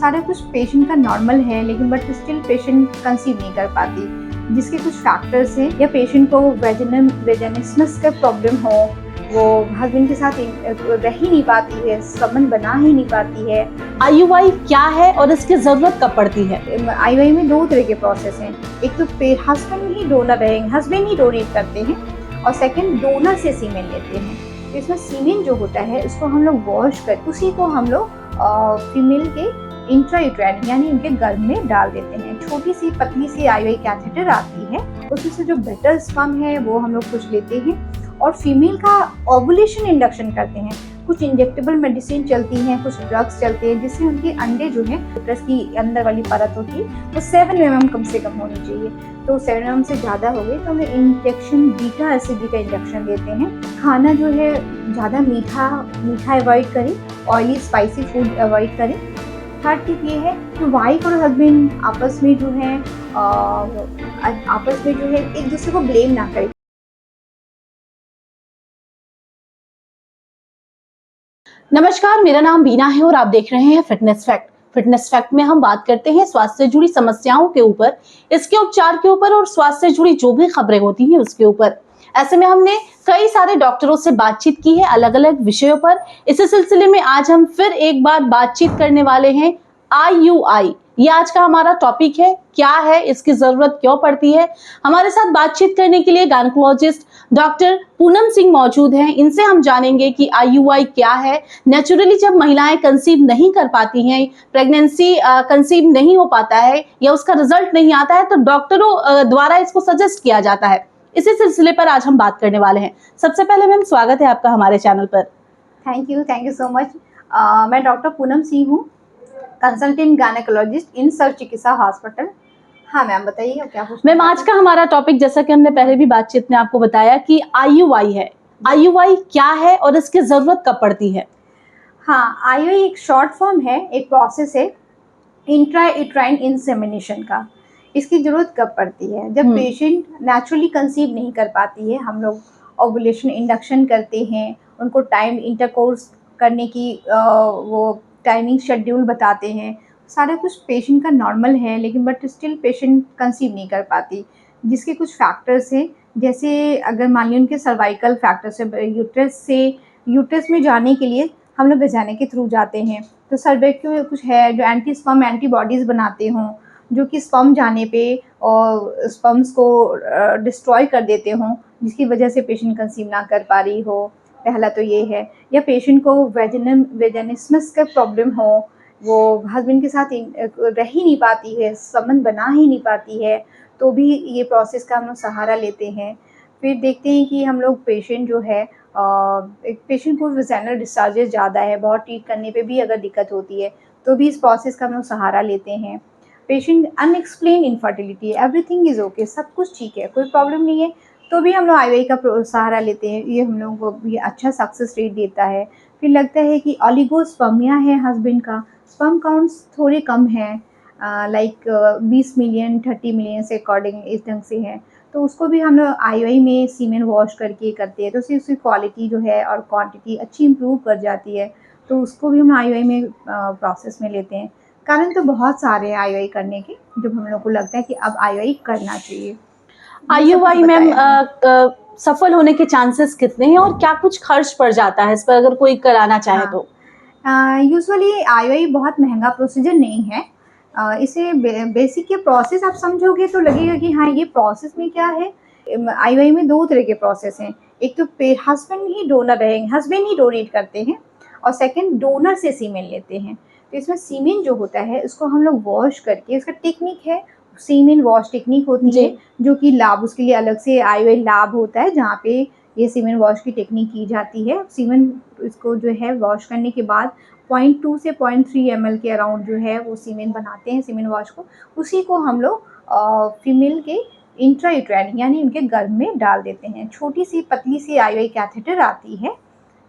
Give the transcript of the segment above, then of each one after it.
सारा कुछ पेशेंट का नॉर्मल है, लेकिन बट स्टिल पेशेंट कंसीव नहीं कर पाती, जिसके कुछ फैक्टर्स हैं। या पेशेंट को वेजानिस्मस का प्रॉब्लम हो, वो हस्बैंड के साथ रह ही नहीं पाती है, संबंध बना ही नहीं पाती है। IUI क्या है और इसकी जरूरत कब पड़ती है? IUI में दो तरह के प्रोसेस हैं। एक तो हस्बैंड ही डोनर रहेंगे, हस्बैंड ही डोनेट करते हैं, और सेकंड डोनर से सीमेन लेते हैं। तो इसमें सीमेन जो होता है उसको हम लोग वॉश कर उसी को हम लोग फीमेल के इंट्रायूट्राइन यानी उनके गर्भ में डाल देते हैं। छोटी सी पतली सी IUI कैथेटर आती है, उसमें जो बेटर स्पर्म है वो हम लोग कुछ लेते हैं और फीमेल का ओवुलेशन इंडक्शन करते हैं। कुछ इंजेक्टेबल मेडिसिन चलती हैं, कुछ ड्रग्स चलते हैं, जिससे उनके अंडे जो है यूट्रस की अंदर वाली परत होती है वो 7 mm कम से कम होनी चाहिए। तो 7 mm से ज़्यादा हो गई तो हमें इंजेक्शन बीटा एसिड का इंजेक्शन देते हैं। खाना जो है ज़्यादा मीठा अवॉइड करें, ऑयली स्पाइसी फूड अवॉइड करें। थर्ड टिप ये है कि वाइफ और हस्बैंड आपस में जो है एक दूसरे को ब्लेम ना करें। नमस्कार, मेरा नाम बीना है और आप देख रहे हैं फिटनेस फैक्ट। फिटनेस फैक्ट में हम बात करते हैं स्वास्थ्य से जुड़ी समस्याओं के ऊपर, इसके उपचार के ऊपर और स्वास्थ्य से जुड़ी जो भी खबरें होती हैं उसके ऊपर। ऐसे में हमने कई सारे डॉक्टरों से बातचीत की है अलग अलग विषयों पर। इसी सिलसिले में आज हम फिर एक बार बातचीत करने वाले हैं IUI। ये आज का हमारा टॉपिक है। क्या है, इसकी जरूरत क्यों पड़ती है? हमारे साथ बातचीत करने के लिए गायनेकोलॉजिस्ट डॉक्टर पूनम सिंह मौजूद हैं। इनसे हम जानेंगे कि IUI क्या है। नेचुरली जब महिलाएं कंसीव नहीं कर पाती हैं, प्रेगनेंसी कंसीव नहीं हो पाता है या उसका रिजल्ट नहीं आता है, तो डॉक्टरों द्वारा इसको सजेस्ट किया जाता है। इसी सिलसिले पर आज हम बात करने वाले हैं। सबसे पहले मैम, स्वागत है आपका हमारे चैनल पर। Thank you so much. मैं डॉक्टर पूनम सिंह हूँ, कंसल्टेंट गायनेकोलॉजिस्ट इन सर्व चिकित्सा हॉस्पिटल। हाँ मैम, बताइए क्या पूछना है। मैम, आज का हमारा टॉपिक, जैसा कि हमने पहले भी बातचीत में आपको बताया, कि IUI है। IUI क्या है और इसकी जरूरत कब पड़ती है? हाँ, IUI एक शॉर्ट फॉर्म है, एक प्रोसेस है इंट्रायूट्राइन इंसेमिनेशन का। इसकी ज़रूरत कब पड़ती है? जब पेशेंट नेचुरली कंसीव नहीं कर पाती है। हम लोग ओवुलेशन इंडक्शन करते हैं, उनको टाइम इंटरकोर्स करने की वो टाइमिंग शेड्यूल बताते हैं। सारा कुछ पेशेंट का नॉर्मल है, लेकिन बट स्टिल पेशेंट कंसीव नहीं कर पाती, जिसके कुछ फैक्टर्स हैं। जैसे अगर मान लीजिए उनके सर्वाइकल फैक्टर्स है, यूट्रस में जाने के लिए हम लोग वजाइना के थ्रू जाते हैं, तो सर्वाइकल में कुछ है जो एंटी स्पर्म एंटीबॉडीज़ बनाते हों, जो कि स्पर्म जाने पे और स्पर्म्स को डिस्ट्रॉय कर देते हों, जिसकी वजह से पेशेंट कंसीव ना कर पा रही हो। पहला तो ये है। या पेशेंट को वेजानिस्मस का प्रॉब्लम हो, वो हस्बैंड के साथ रह ही नहीं पाती है, संबंध बना ही नहीं पाती है, तो भी ये प्रोसेस का हम लोग सहारा लेते हैं। फिर देखते हैं कि हम लोग पेशेंट जो है एक पेशेंट को वेजाइनल डिस्चार्जेस ज़्यादा है, बहुत ट्रीट करने पे भी अगर दिक्कत होती है, तो भी इस प्रोसेस का हम लोग सहारा लेते हैं। पेशेंट अनएक्सप्लेन इनफर्टिलिटी है, एवरीथिंग इज़ ओके, सब कुछ ठीक है, कोई प्रॉब्लम नहीं है, तो भी हम लोग IUI का सहारा लेते हैं। ये हम लोग को ये अच्छा सक्सेस रेट देता है। फिर लगता है कि ओलिगोस्पर्मिया है हस्बैंड का, स्पर्म काउंट्स थोड़े कम हैं, लाइक 20 मिलियन 30 मिलियन से अकॉर्डिंग इस ढंग से हैं, तो उसको भी हम लोग IUI में सीमेन वॉश करके करते हैं, तो उसकी क्वालिटी जो है और क्वांटिटी अच्छी इम्प्रूव कर जाती है, तो उसको भी हम IUI में प्रोसेस में लेते हैं। कारण तो बहुत सारे हैं IUI करने के, जब हम लोग को लगता है कि अब IUI करना चाहिए। IUI मैम सफल होने के चांसेस कितने हैं और क्या कुछ खर्च पड़ जाता है इस पर, अगर कोई कराना चाहे तो? यूजुअली IUI बहुत महंगा प्रोसीजर नहीं है। इसे बेसिक ये प्रोसेस आप समझोगे तो लगेगा कि हाँ, ये प्रोसेस में क्या है। IUI में दो तरह के प्रोसेस हैं। एक तो हस्बैंड ही डोनर रहेंगे, हस्बैंड ही डोनेट करते हैं, और सेकंड डोनर से सीमेन लेते हैं। तो इसमें सीमेन जो होता है उसको हम लोग वॉश करके, उसका टेक्निक है, सीमेन वॉश टेक्निक होती है, जो कि लैब, उसके लिए अलग से IUI लैब होता है जहाँ पे ये सीमेन वॉश की टेक्निक की जाती है। सीमेन इसको जो है वॉश करने के बाद 0.2 से 0.3 ml के अराउंड जो है वो सीमेन बनाते हैं, सीमेन वॉश को। उसी को हम लोग फीमेल के इंट्रायूट्राइन यानी उनके गर्भ में डाल देते हैं। छोटी सी पतली सी IUI कैथेटर आती है,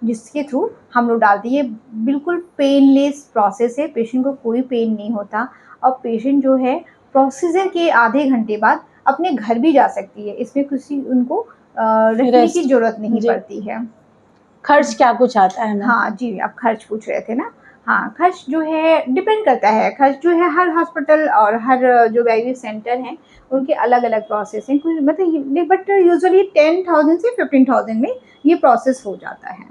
जिसके थ्रू हम लोग डालते हैं। ये बिल्कुल पेनलेस प्रोसेस है, पेशेंट को कोई पेन नहीं होता, और पेशेंट जो है प्रोसीजर के आधे घंटे बाद अपने घर भी जा सकती है। इसमें किसी उनको रखने की ज़रूरत नहीं पड़ती है। खर्च क्या कुछ आता है ना? हाँ जी, आप खर्च पूछ रहे थे ना। हाँ, खर्च जो है डिपेंड करता है, खर्च जो है हर हॉस्पिटल और हर जो आईवीएफ सेंटर हैं, उनके अलग-अलग प्रोसेस हैं। कुछ मतलब ये बट यूजुअली 10,000 से 15,000 में ये प्रोसेस हो जाता है।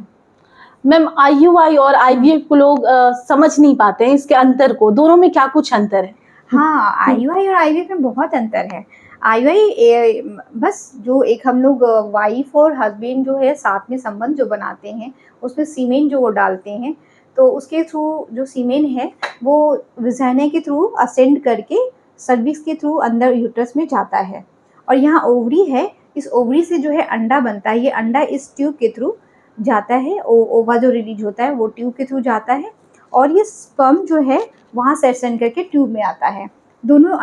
मैम आईयूआई और आईवीएफ को लोग समझ नहीं पाते हैं, इसके अंतर को, दोनों में क्या कुछ अंतर है? हाँ, आईयूआई और आईवीएफ में बहुत अंतर है। आईयूआई बस जो एक हम लोग वाइफ और हस्बैंड जो है साथ में संबंध जो बनाते हैं, उसमें सीमेन जो वो डालते हैं, तो उसके थ्रू जो सीमेन है वो वजाइना के थ्रू असेंड करके सर्विक्स के थ्रू अंदर यूट्रस में जाता है। और यहाँ ओवरी है, इस ओवरी से जो है अंडा बनता है, ये अंडा इस ट्यूब के थ्रू जाता है, ओवा जो रिलीज होता है वो ट्यूब के थ्रू जाता है, और ये स्पर्म जो है वहाँ से असेंड करके ट्यूब में आता है। दोनों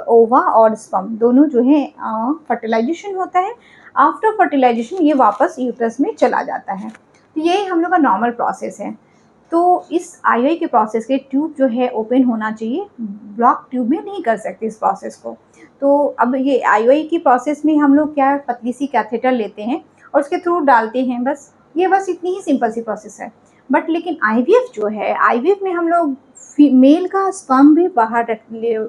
ओवा और स्पर्म दोनों जो है फर्टिलाइजेशन होता है। आफ्टर फर्टिलाइजेशन ये वापस यूट्रस में चला जाता है। तो ये हम लोग का नॉर्मल प्रोसेस है। तो इस आईयूआई के प्रोसेस के ट्यूब जो है ओपन होना चाहिए, ब्लॉक ट्यूब में नहीं कर सकते इस प्रोसेस को। तो अब ये आईयूआई की प्रोसेस में हम लोग क्या पतली सी कैथेटर लेते हैं और उसके थ्रू डालते हैं, बस ये बस इतनी ही सिंपल सी प्रोसेस है। बट लेकिन आईवीएफ जो है, आईवीएफ में हम लोग मेल का स्पर्म भी बाहर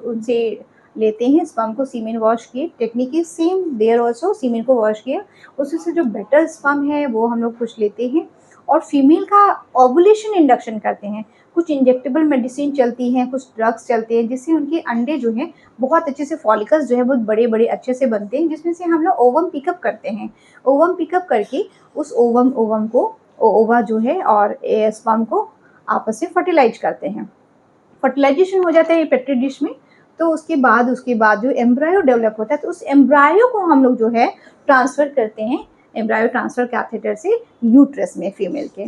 उनसे लेते हैं, स्पर्म को सीमेन वॉश किए, technique is same there also, semen को वॉश किया, उसमें से जो बेटर स्पर्म है वो हम लोग कुछ लेते हैं और फीमेल का ओवुलेशन इंडक्शन करते हैं। कुछ इंजेक्टेबल मेडिसिन चलती हैं, कुछ ड्रग्स चलते हैं, जिससे उनके अंडे जो हैं बहुत अच्छे से, फॉलिकल्स जो है बहुत बड़े बड़े अच्छे से बनते हैं, जिसमें से हम लोग ओवम पिकअप करते हैं। ओवम पिकअप करके उस ओवम को, ओवा जो है और स्पर्म को आपस में फर्टिलाइज करते हैं। फर्टिलाइजेशन हो जाता है पेट्री डिश में, तो उसके बाद जो एम्ब्रायो डेवलप होता है, तो उस एम्ब्रायो को हम लोग जो है ट्रांसफ़र करते हैं, एम्ब्रायो ट्रांसफ़र कैथेटर से यूट्रस में फीमेल के।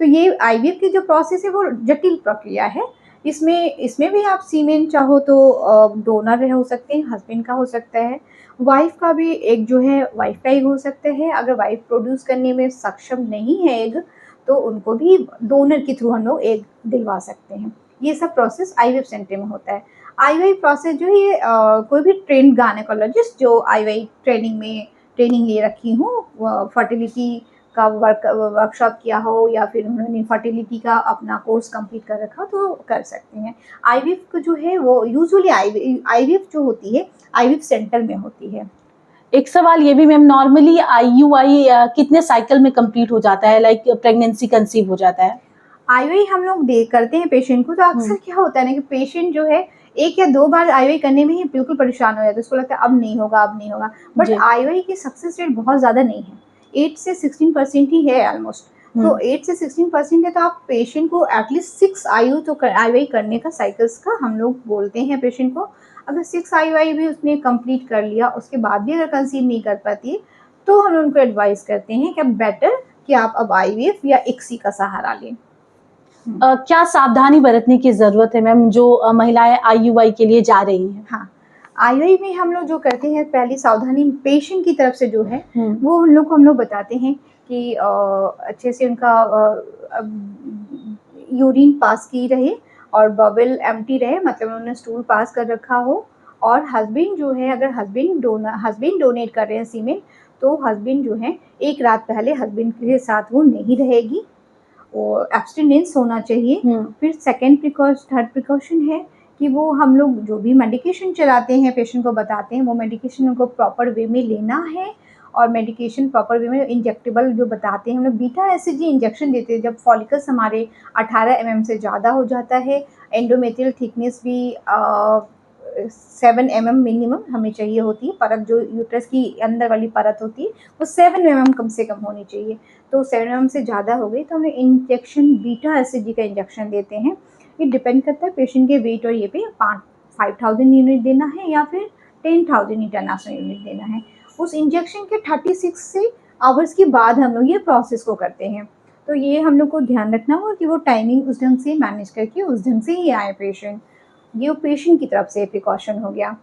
तो ये आईवीएफ की जो प्रोसेस है वो जटिल प्रक्रिया है। इसमें भी आप सीमेन चाहो तो डोनर हो सकते हैं, हस्बैंड का हो सकता है, वाइफ का भी एग जो है वाइफ का एग हो सकता है। अगर वाइफ प्रोड्यूस करने में सक्षम नहीं है एग, तो उनको भी डोनर के थ्रू हम लोग एग दिलवा सकते हैं। ये सब प्रोसेस आईवीएफ सेंटर में होता है। आईवीआई प्रोसेस जो है ये कोई भी ट्रेंड गायनेकोलॉजिस्ट जो आईवीआई ट्रेनिंग ले रखी हो, फर्टिलिटी का वर्कशॉप किया हो या फिर उन्होंने फर्टिलिटी का अपना कोर्स कंप्लीट कर रखा हो तो कर सकते हैं। आईवीएफ को जो है वो यूजुअली आईवीएफ जो होती है आईवीएफ सेंटर में होती है। एक सवाल ये भी मैम, नॉर्मली आईयूआई कितने साइकिल में कंप्लीट हो जाता है, लाइक प्रेगनेंसी कंसीव हो जाता है? आईवीआई हम लोग करते हैं पेशेंट को, तो अक्सर क्या होता है ना कि पेशेंट जो है 1 या 2 बार आईवीआई करने में ही बिल्कुल परेशान हो जाता है, उसको लगता है अब नहीं होगा, अब नहीं होगा। बट जी। आईवीआई की सक्सेस रेट बहुत ज़्यादा नहीं है, 8 से 16% ही है ऑलमोस्ट। तो 8 से 16% है, तो आप पेशेंट को एटलीस्ट 6 आईयू तो आईवीआई करने का साइकिल्स का हम लोग बोलते हैं पेशेंट को। अगर 6 आईवीआई भी उसने कंप्लीट कर लिया, उसके बाद भी अगर कंसीव नहीं कर पाती, तो हम उनको एडवाइस करते हैं कि अब बेटर कि आप अब आईवीएफ या इक्सी का सहारा लें। क्या सावधानी बरतने की जरूरत है मैम, जो महिलाएं आईयूआई के लिए जा रही हैं? हाँ, आईवीआई में हम लोग जो करते हैं, पहली सावधानी पेशेंट की तरफ से जो है वो उन लोग को हम लोग बताते हैं कि अच्छे से उनका यूरिन पास की रहे और बबल एम्प्टी रहे, मतलब उन्होंने स्टूल पास कर रखा हो। और हस्बैंड जो है, अगर हस्बैंड डोनेट कर रहे हैं सीमेन, तो हस्बैंड जो है 1 रात पहले हस्बैंड के साथ वो नहीं रहेगी, वो एब्स्टिनेंस होना चाहिए। फिर थर्ड प्रिकॉशन है कि वो हम लोग जो भी मेडिकेशन चलाते हैं पेशेंट को बताते हैं, वो मेडिकेशन उनको प्रॉपर वे में लेना है। और मेडिकेशन प्रॉपर वे में, इंजेक्टेबल जो बताते हैं, हम लोग बीटा एसिजी इंजेक्शन देते हैं जब फॉलिकल्स हमारे 18 mm से ज़्यादा हो जाता है। एंडोमेट्रियल थिकनेस भी 7 mm मिनिमम हमें चाहिए होती है, परत जो यूट्रस की अंदर वाली परत होती है वो 7 mm कम से कम होनी चाहिए। तो 7 mm से ज़्यादा हो गई तो हमें इंजेक्शन बीटा एसिजी का इंजेक्शन देते हैं। ये डिपेंड करता है पेशेंट के वेट और ये पे 5000 यूनिट देना है या फिर 10,000 इंटरनेशनल यूनिट देना है। उस इंजेक्शन के 36 से आवर्स के बाद हम लोग ये प्रोसेस को करते हैं। तो ये हम लोग को ध्यान रखना होगा कि वो टाइमिंग उस ढंग से मैनेज करके उस ढंग से ही आए पेशेंट। ये पेशेंट की तरफ से प्रिकॉशन हो गया।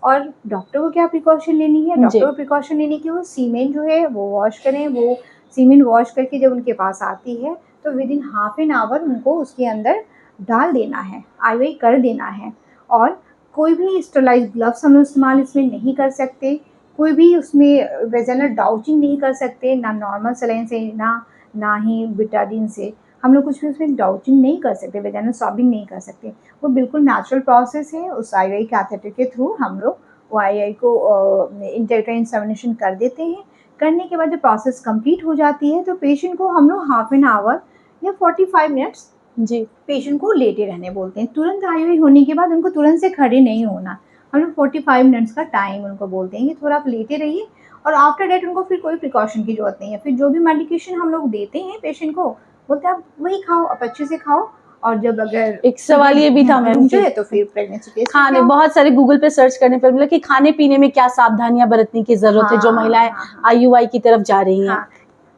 और डॉक्टर को क्या प्रिकॉशन लेनी है? डॉक्टर को प्रिकॉशन लेनी कि वो सीमेन जो है वो वॉश करें। वो सीमेन वॉश करके जब उनके पास आती है तो विदिन हाफ एन आवर उनको उसके अंदर डाल देना है, आईवीआई कर देना है। और कोई भी स्टरलाइज ग्लव्स हम इस्तेमाल इसमें नहीं कर सकते, कोई भी उसमें वेजाइनल डाउचिंग नहीं कर सकते, ना नॉर्मल सलाइन से, ना ही बिटाडीन से। हम लोग कुछ भी उसमें डाउटिंग नहीं कर सकते, वेजाइनल स्वैबिंग नहीं कर सकते। वो बिल्कुल नेचुरल प्रोसेस है। उस आईयूआई कैथेटर के थ्रू हम लोग वो आईयूआई को इंट्रायूटेराइन इंसेमिनेशन कर देते हैं। करने के बाद जब प्रोसेस कंप्लीट हो जाती है तो पेशेंट को हम लोग हाफ एन आवर या 45 मिनट्स जी पेशेंट को लेटे रहने बोलते हैं। तुरंत आईयूआई होने के बाद उनको तुरंत से खड़े नहीं होना, हम लोग 45 मिनट्स का टाइम उनको बोलते हैं कि थोड़ा आप लेटे रहिए, और आफ्टर डेट उनको फिर कोई प्रिकॉशन की जरूरत नहीं है। फिर जो भी मेडिकेशन हम लोग देते हैं पेशेंट को, बोलते हैं आप वही खाओ, आप अच्छे से खाओ, और जब अगर एक सवाल ये भी था मैम जो है तो फिर प्रेगनेंसी टेस्ट खाने, बहुत सारे गूगल पे सर्च करने पर मिला कि खाने पीने में क्या सावधानियां बरतने की जरूरत है जो महिलाएं आईयूआई की तरफ जा रही हैं।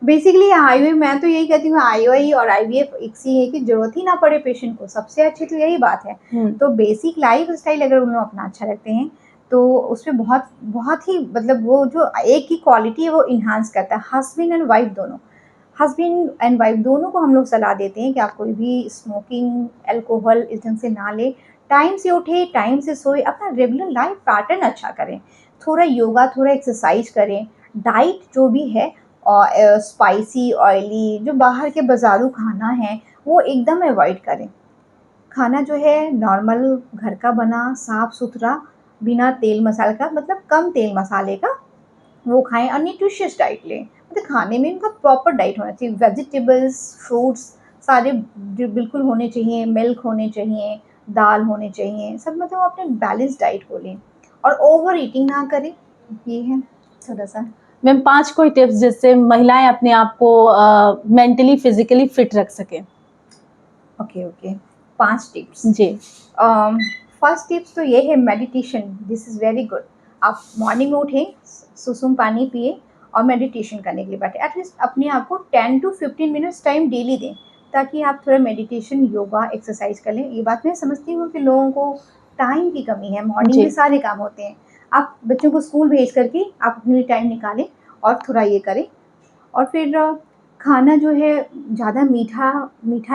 बेसिकली आईयूआई, मैं तो यही कहती हूँ आईयूआई और आईवीएफ एक सी है कि जरूरत ही ना पड़े पेशेंट को, सबसे अच्छी तो यही बात है। तो बेसिक लाइफ स्टाइल अगर उन लोग अपना अच्छा रखते हैं तो उसमें बहुत बहुत ही मतलब वो जो एक की क्वालिटी है वो इन्हांस करता है। हस्बैंड एंड वाइफ दोनों को हम लोग सलाह देते हैं कि आप कोई भी स्मोकिंग, अल्कोहल इस ढंग से ना ले, टाइम से उठे, टाइम से सोए, अपना रेगुलर लाइफ पैटर्न अच्छा करें, थोड़ा योगा, थोड़ा एक्सरसाइज करें, डाइट जो भी है और स्पाइसी, ऑयली, जो बाहर के बाज़ारू खाना है वो एकदम अवॉइड करें। खाना जो है नॉर्मल घर का बना, साफ़ सुथरा, बिना तेल मसाले का, मतलब कम तेल मसाले का वो खाएं, और न्यूट्रिशियस डाइट लें। मतलब खाने में उनका प्रॉपर डाइट होना चाहिए, वेजिटेबल्स, फ्रूट्स सारे बिल्कुल होने चाहिए, मिल्क होने चाहिए, दाल होने चाहिए, सब मतलब वो अपने बैलेंस डाइट को लें और ओवर ईटिंग ना करें। ये है थोड़ा सा। मैम 5 कोई टिप्स जिससे महिलाएं अपने आप को मेंटली फिजिकली फिट रख सकें। ओके 5 टिप्स जी। फर्स्ट टिप्स तो ये है meditation, this is very good. आप मॉर्निंग में उठें, सुसुम पानी पिए और मेडिटेशन करने के लिए बैठे। एटलीस्ट अपने आप को 10 to 15 मिनट्स टाइम डेली दें, ताकि आप थोड़ा मेडिटेशन, योगा, एक्सरसाइज कर लें। ये बात मैं समझती हूँ कि लोगों को टाइम की कमी है, मॉर्निंग में सारे काम होते हैं। आप बच्चों को स्कूल भेज करके आप अपने लिए टाइम निकालें और थोड़ा ये करें। और फिर खाना जो है ज़्यादा मीठा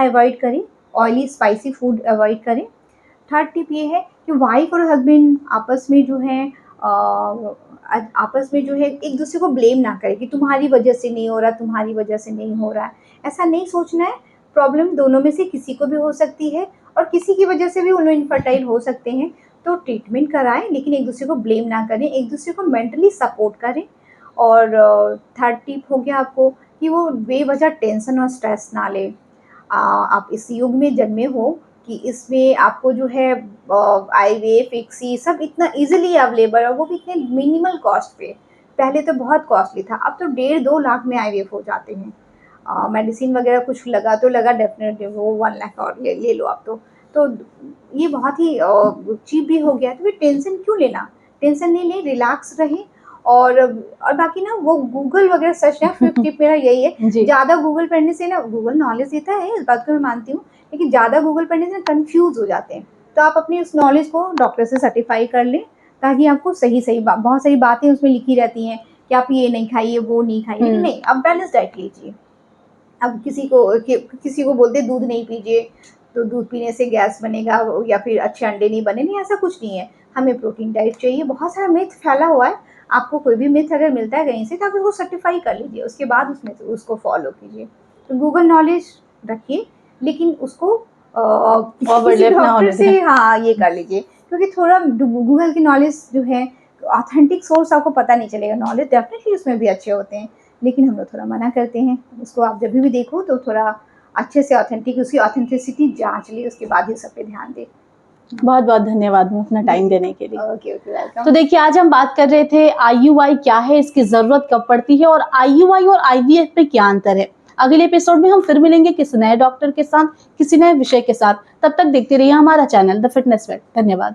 अवॉइड करें, ऑयली स्पाइसी फूड अवॉइड करें। थर्ड टिप ये है कि वाइफ और हस्बैंड आपस में जो है एक दूसरे को ब्लेम ना करें कि तुम्हारी वजह से नहीं हो रहा, तुम्हारी वजह से नहीं हो रहा है। ऐसा नहीं सोचना है। प्रॉब्लम दोनों में से किसी को भी हो सकती है और किसी की वजह से भी उन लोग इनफर्टाइल हो सकते हैं। तो ट्रीटमेंट कराएं, लेकिन एक दूसरे को ब्लेम ना करें, एक दूसरे को मेंटली सपोर्ट करें। और थर्ड टिप हो गया आपको कि वो बेवजह टेंशन और स्ट्रेस ना लें। आप इस युग में जन्मे हो कि इसमें आपको जो है आईवीएफ, इक्सी सब इतना इजीली अवेलेबल है, वो भी इतने मिनिमल कॉस्ट पे। पहले तो बहुत कॉस्टली था, अब तो 1.5-2 लाख में आईवीएफ हो जाते हैं। मेडिसिन वगैरह कुछ लगा डेफिनेटली वो 1 लाख और ले लो आप तो ये बहुत ही चीप भी हो गया। तो फिर टेंशन क्यों लेना, टेंशन नहीं लें, रिलैक्स रहें। और बाकी ना वो गूगल वगैरह सर्च ना, फिफ्थ टिप मेरा यही है, ज़्यादा गूगल पढ़ने से ना, गूगल नॉलेज देता है, इस बात को मैं मानती हूँ, लेकिन ज़्यादा गूगल पढ़ने से ना कन्फ्यूज़ हो जाते हैं। तो आप अपनी उस नॉलेज को डॉक्टर से सर्टिफाई कर लें, ताकि आपको सही बहुत सारी बातें उसमें लिखी रहती हैं कि आप ये नहीं खाइए, वो नहीं खाइए, लेकिन नहीं, आप बैलेंस डाइट लीजिए। अब किसी को बोलते दूध नहीं पीजिए, तो दूध पीने से गैस बनेगा या फिर अच्छे अंडे नहीं बने, नहीं, ऐसा कुछ नहीं है। हमें प्रोटीन डाइट चाहिए। बहुत सारा मिथ फैला हुआ है। आपको कोई भी मिथ अगर मिलता है कहीं से तो आप उसको सर्टिफाई कर लीजिए, उसके बाद उसमें से उसको फॉलो कीजिए। तो गूगल नॉलेज रखिए, लेकिन उसको किसी डॉक्टर से ये कर लीजिए, क्योंकि थोड़ा गूगल की नॉलेज जो है ऑथेंटिक सोर्स आपको पता नहीं चलेगा। नॉलेज डेफिनेटली उसमें भी अच्छे होते हैं, लेकिन हम लोग थोड़ा मना करते हैं। उसको आप जब भी देखो तो थोड़ा अच्छे से ऑथेंटिक, उसकी ऑथेंटिसिटी जांच ली, उसके बाद ही सब पे ध्यान दें। बहुत बहुत धन्यवाद अपना टाइम देने के लिए। Okay welcome. तो देखिए, आज हम बात कर रहे थे आईयूआई क्या है, इसकी जरूरत कब पड़ती है, और आईयूआई और आईवीएफ में क्या अंतर है। अगले एपिसोड में हम फिर मिलेंगे किसी नए डॉक्टर के साथ, किसी नए विषय के साथ। तब तक देखते रहिए हमारा चैनल द फिटनेस फैक्ट। धन्यवाद।